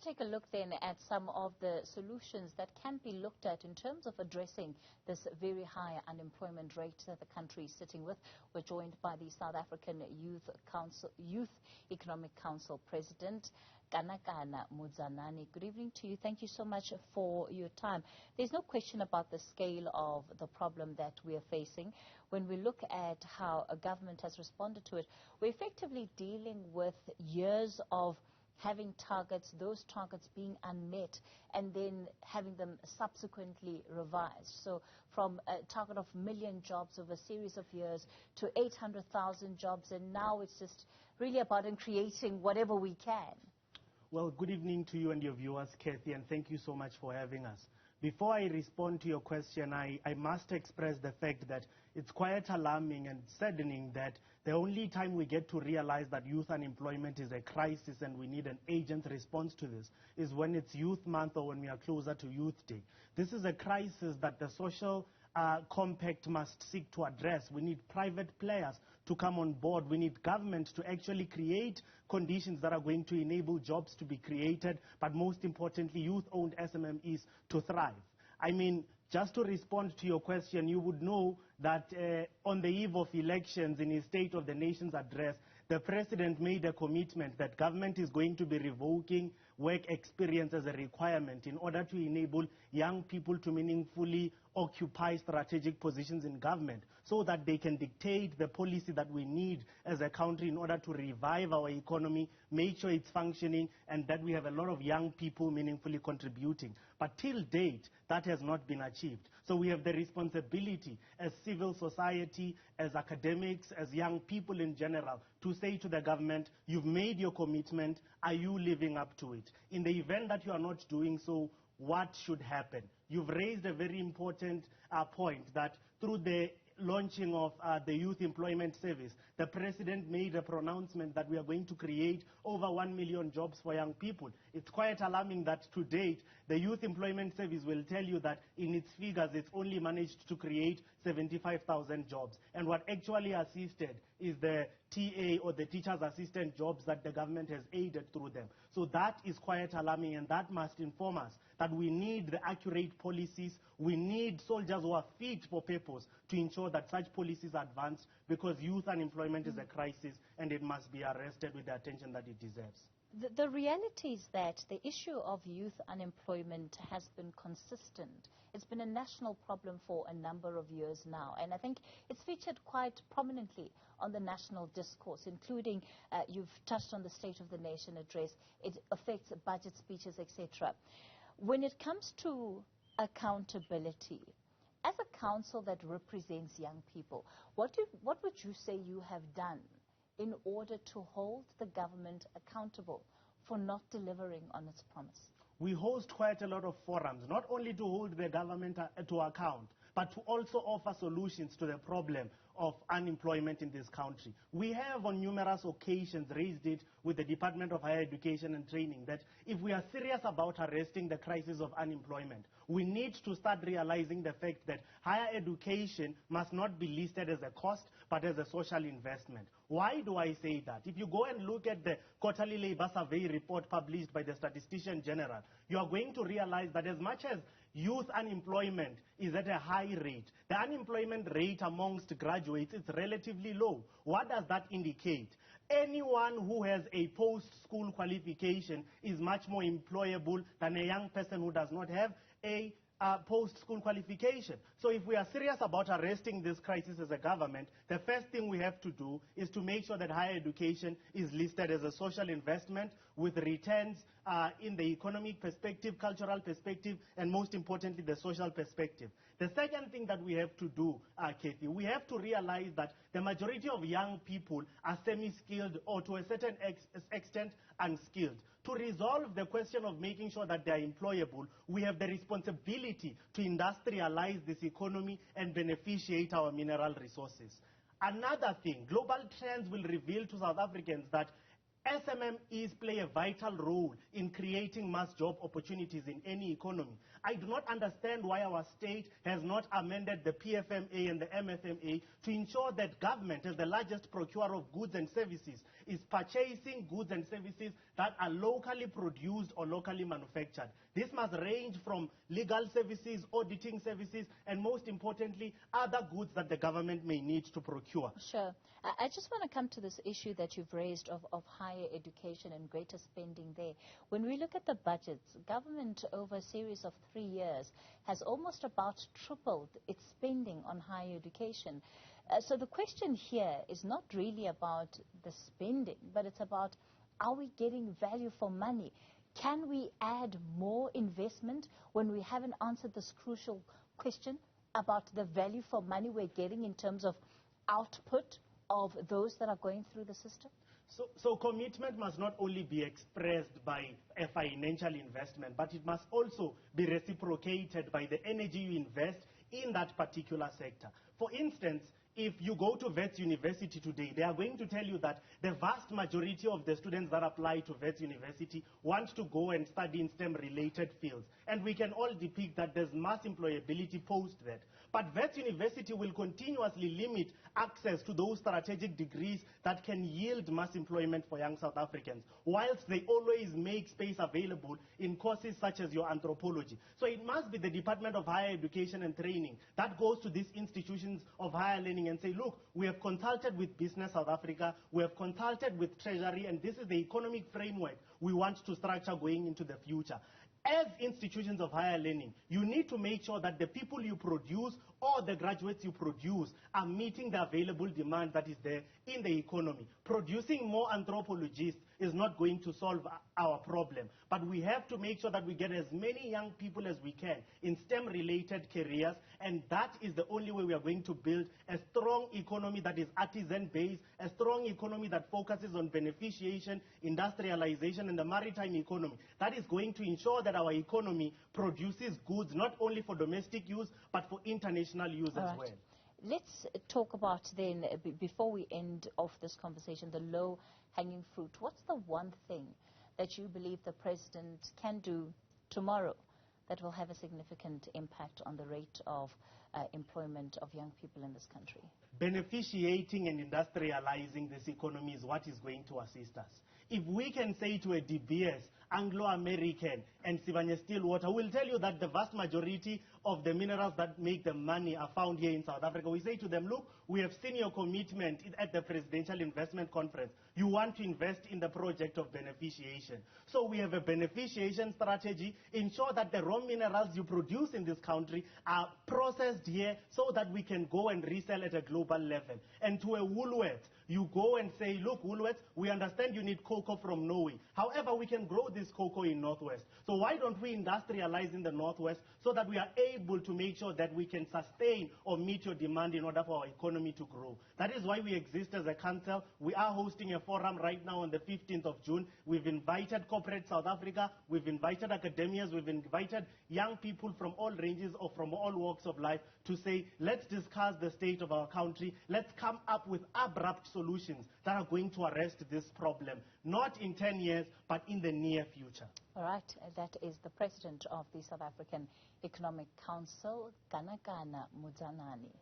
take a look then at some of the solutions that can be looked at in terms of addressing this very high unemployment rate that the country is sitting with. We're joined by the South African Youth Economic Council President, Kanakana Mudzanani. Good evening to you. Thank you so much for your time. There's no question about the scale of the problem that we are facing. When we look at how a government has responded to it, we're effectively dealing with years of having targets, those targets being unmet, and then having them subsequently revised. So from a target of 1 million jobs over a series of years to 800,000 jobs, and now it's just really about creating whatever we can. Well, good evening to you and your viewers, Kathy, and thank you so much for having us. Before I respond to your question, I must express the fact that it's quite alarming and saddening that the only time we get to realize that youth unemployment is a crisis and we need an agent response to this is when it's Youth Month or when we are closer to Youth Day. This is a crisis that the social compact must seek to address. We need private players to come on board. We need government to actually create conditions that are going to enable jobs to be created, but most importantly, youth-owned SMMEs to thrive. I mean, just to respond to your question, you would know that on the eve of elections, in his State of the Nation's address, the President made a commitment that government is going to be revoking work experience as a requirement in order to enable young people to meaningfully occupy strategic positions in government so that they can dictate the policy that we need as a country in order to revive our economy, make sure it's functioning, and that we have a lot of young people meaningfully contributing. But till date, that has not been achieved. So we have the responsibility as civil society, as academics, as young people in general, to say to the government, you've made your commitment, are you living up to it? In the event that you are not doing so, what should happen? You've raised a very important point that through the launching of the Youth Employment Service, the President made a pronouncement that we are going to create over 1 million jobs for young people. It's quite alarming that to date, the Youth Employment Service will tell you that in its figures, it's only managed to create 75,000 jobs. And what actually assisted is the TA or the teacher's assistant jobs that the government has aided through them. So that is quite alarming, and that must inform us that we need the accurate policies. We need soldiers who are fit for purpose to ensure that such policies advance, because youth unemployment is a crisis and it must be arrested with the attention that it deserves. The reality is that the issue of youth unemployment has been consistent. It's been a national problem for a number of years now, and I think it's featured quite prominently on the national discourse, including, you've touched on the State of the Nation address, it affects budget speeches, etc. When it comes to accountability, as a council that represents young people, what would you say you have done in order to hold the government accountable for not delivering on its promise? We host quite a lot of forums, not only to hold the government to account, but to also offer solutions to the problem of unemployment in this country. We have on numerous occasions raised it with the Department of Higher Education and Training that if we are serious about arresting the crisis of unemployment, we need to start realizing the fact that higher education must not be listed as a cost, but as a social investment. Why do I say that? If you go and look at the quarterly labor survey report published by the Statistician General, you are going to realize that as much as youth unemployment is at a high rate, the unemployment rate amongst graduates is relatively low. What does that indicate? Anyone who has a post-school qualification is much more employable than a young person who does not have a post-school qualification. So if we are serious about arresting this crisis as a government, the first thing we have to do is to make sure that higher education is listed as a social investment with returns in the economic perspective, cultural perspective, and most importantly, the social perspective. The second thing that we have to do, Kathy, we have to realize that the majority of young people are semi-skilled or to a certain extent unskilled. To resolve the question of making sure that they are employable, we have the responsibility to industrialize this economy and beneficiate our mineral resources. Another thing, global trends will reveal to South Africans that SMMEs play a vital role in creating mass job opportunities in any economy. I do not understand why our state has not amended the PFMA and the MFMA to ensure that government, as the largest procurer of goods and services, is purchasing goods and services that are locally produced or locally manufactured. This must range from legal services, auditing services, and most importantly, other goods that the government may need to procure. Sure. I just want to come to this issue that you've raised of higher education and greater spending there. When we look at the budgets, government over a series of 3 years has almost about tripled its spending on higher education. So the question here is not really about the spending, but it's about, are we getting value for money? Can we add more investment when we haven't answered this crucial question about the value for money we're getting in terms of output of those that are going through the system? So commitment must not only be expressed by a financial investment, but it must also be reciprocated by the energy you invest in that particular sector. For instance, if you go to Wits University today, they are going to tell you that the vast majority of the students that apply to Wits University want to go and study in STEM-related fields. And we can all depict that there's mass employability post that. But Wits University will continuously limit access to those strategic degrees that can yield mass employment for young South Africans, whilst they always make space available in courses such as your anthropology. So it must be the Department of Higher Education and Training that goes to these institutions of higher learning and say, look, we have consulted with Business South Africa, we have consulted with Treasury, and this is the economic framework we want to structure going into the future. As institutions of higher learning, you need to make sure that the people you produce or the graduates you produce are meeting the available demand that is there in the economy. Producing more anthropologists is not going to solve our problem, but we have to make sure that we get as many young people as we can in STEM-related careers, and that is the only way we are going to build a strong economy that is artisan-based, a strong economy that focuses on beneficiation, industrialization, and the maritime economy. That is going to ensure that our economy produces goods not only for domestic use, but for international use as well. Let's talk about then, before we end off this conversation, the low-hanging fruit. What's the one thing that you believe the president can do tomorrow that will have a significant impact on the rate of employment of young people in this country? Beneficiating and industrializing this economy is what is going to assist us. If we can say to a DBS, Anglo-American, and Sibanye Stillwater, we'll tell you that the vast majority of the minerals that make the money are found here in South Africa. We say to them, look, we have seen your commitment at the Presidential Investment Conference. You want to invest in the project of beneficiation. So we have a beneficiation strategy. Ensure that the raw minerals you produce in this country are processed here so that we can go and resell at a global level. And to a Woolworths, you go and say, look, Woolworths, we understand you need cocoa from Norway. However, we can grow this cocoa in Northwest. So why don't we industrialize in the Northwest so that we are able to make sure that we can sustain or meet your demand in order for our economy to grow? That is why we exist as a council. We are hosting a forum right now on the 15th of June. We've invited corporate South Africa. We've invited academias. We've invited young people from all ranges or from all walks of life to say, let's discuss the state of our country. Let's come up with abrupt solutions that are going to arrest this problem, not in 10 years, but in the near future. All right, that is the president of the South African Economic Council, Kanakana Mudzanani.